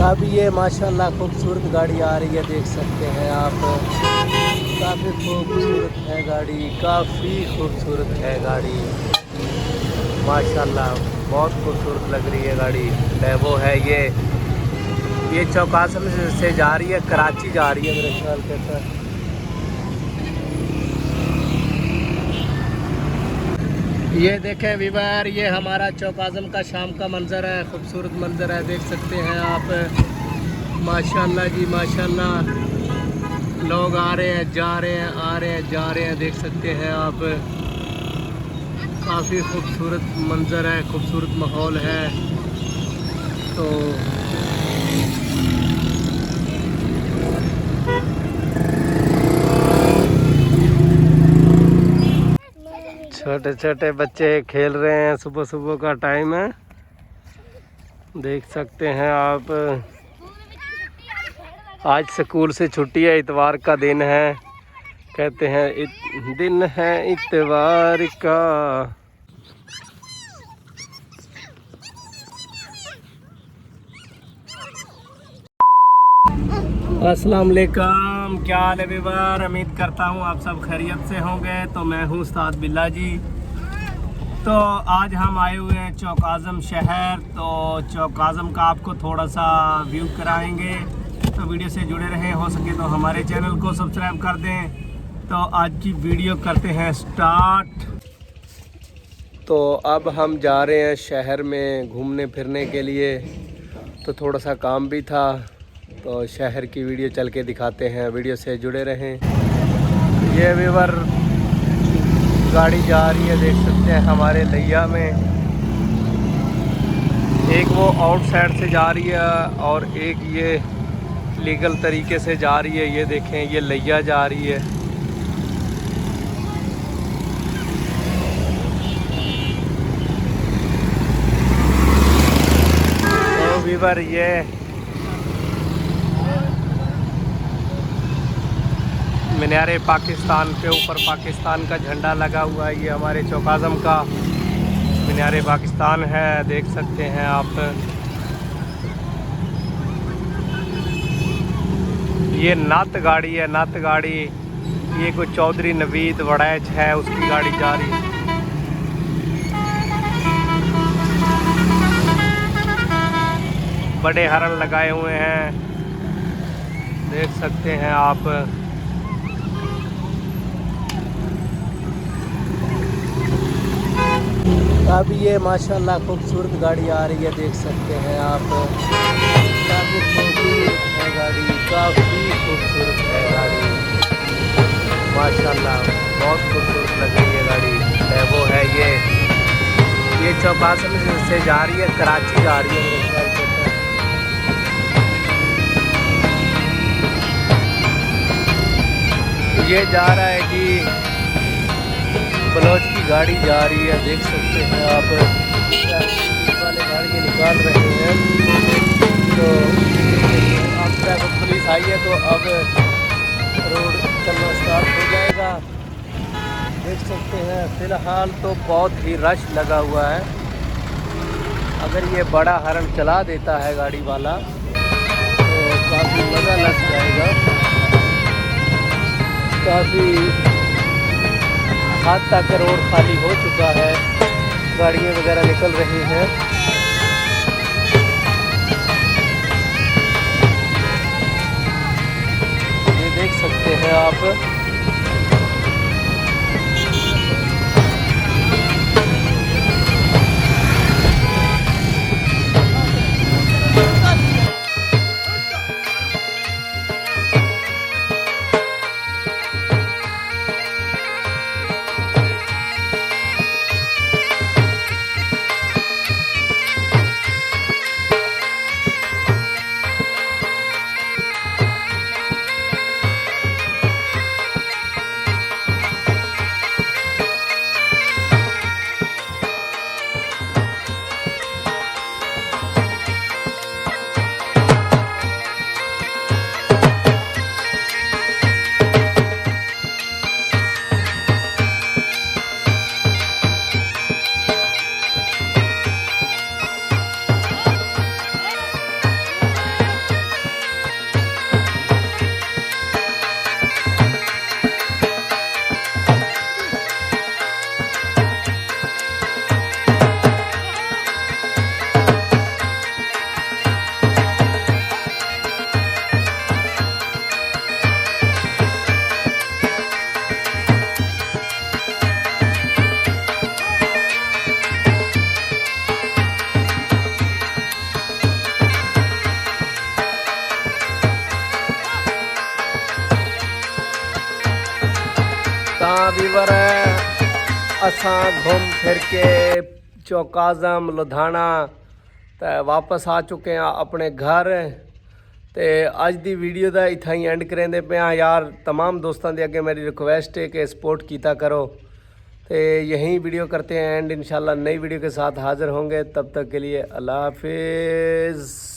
अब ये माशाल्लाह खूबसूरत गाड़ी आ रही है, देख सकते हैं आप। काफ़ी खूबसूरत है गाड़ी, काफ़ी खूबसूरत है गाड़ी माशाल्लाह, बहुत खूबसूरत लग रही है गाड़ी। वो है ये चौकासम से जा रही है, कराची जा रही है मेरे ख्याल के सर। ये देखें वीवर, ये हमारा चौकाज़म का शाम का मंज़र है, खूबसूरत मंज़र है, देख सकते हैं आप। माशाल्लाह जी माशाल्लाह, लोग आ रहे हैं जा रहे हैं, आ रहे हैं जा रहे हैं, देख सकते हैं आप। काफ़ी खूबसूरत मंज़र है, खूबसूरत माहौल है। तो छोटे छोटे बच्चे खेल रहे हैं, सुबह सुबह का टाइम है, देख सकते हैं आप। आज स्कूल से छुट्टी है, इतवार का दिन है, कहते हैं दिन है इतवार का। अस्सलाम वालेकुम, क्या हाल है व्यूअर? उम्मीद करता हूँ आप सब खैरियत से होंगे। तो मैं हूँ उस्ताद बिल्ला जी। तो आज हम आए हुए हैं चौकाज़म शहर। तो चौकाज़म का आपको थोड़ा सा व्यू कराएंगे, तो वीडियो से जुड़े रहें। हो सके तो हमारे चैनल को सब्सक्राइब कर दें। तो आज की वीडियो करते हैं स्टार्ट। तो अब हम जा रहे हैं शहर में घूमने फिरने के लिए, तो थोड़ा सा काम भी था, तो शहर की वीडियो चल के दिखाते हैं, वीडियो से जुड़े रहें। ये व्यूअर गाड़ी जा रही है, देख सकते हैं हमारे लिया में। एक वो आउट साइड से जा रही है और एक ये लीगल तरीके से जा रही है। ये देखें, ये लिया जा रही है। तो व्यूअर ये मीनारे पाकिस्तान के ऊपर पाकिस्तान का झंडा लगा हुआ है। ये हमारे चौकाज़म का मीनारे पाकिस्तान है, देख सकते हैं आप। ये नत गाड़ी है, नत गाड़ी। ये कोई चौधरी नवीद वड़ैच है, उसकी गाड़ी जा रही है। बड़े हरन लगाए हुए हैं, देख सकते हैं आप। अब ये माशाल्लाह खूबसूरत गाड़ी आ रही है, देख सकते हैं आप। काफ़ी खूबसूरत है गाड़ी, काफ़ी खूबसूरत है गाड़ी माशाल्लाह, बहुत खूबसूरत लग रही है गाड़ी। वो है ये चौकासम से जा रही है, कराची जा रही है मेरे ख्याल से। ये जा रहा है जी, बलोच की गाड़ी जा रही है, देख सकते हैं आप। वाले गाड़ियाँ निकाल रहे हैं, तो अब ट्रैफिक पुलिस आई है, तो अब रोड चलना स्टार्ट हो जाएगा। देख सकते हैं फ़िलहाल तो बहुत ही रश लगा हुआ है। अगर ये बड़ा हॉर्न चला देता है गाड़ी वाला, तो काफ़ी मज़ा लग जाएगा। काफ़ी हद तक रोड खाली हो चुका है, गाड़ियाँ वगैरह निकल रही हैं। ये देख सकते हैं आप। हाँ वीवर असा घूम फिर के चौकाज़म लुधियाना तो वापस आ चुके हैं अपने घर। तो अज की वीडियो का इतना ही एंड करेंदे पे हाँ यार। तमाम दोस्तों के अगे मेरी रिक्वेस्ट है कि सपोर्ट कीता करो। तो यहीं वीडियो करते हैं एंड इंशाल्लाह नई वीडियो के साथ हाज़िर होंगे। तब तक के लिए अल्लाह हाफिज़।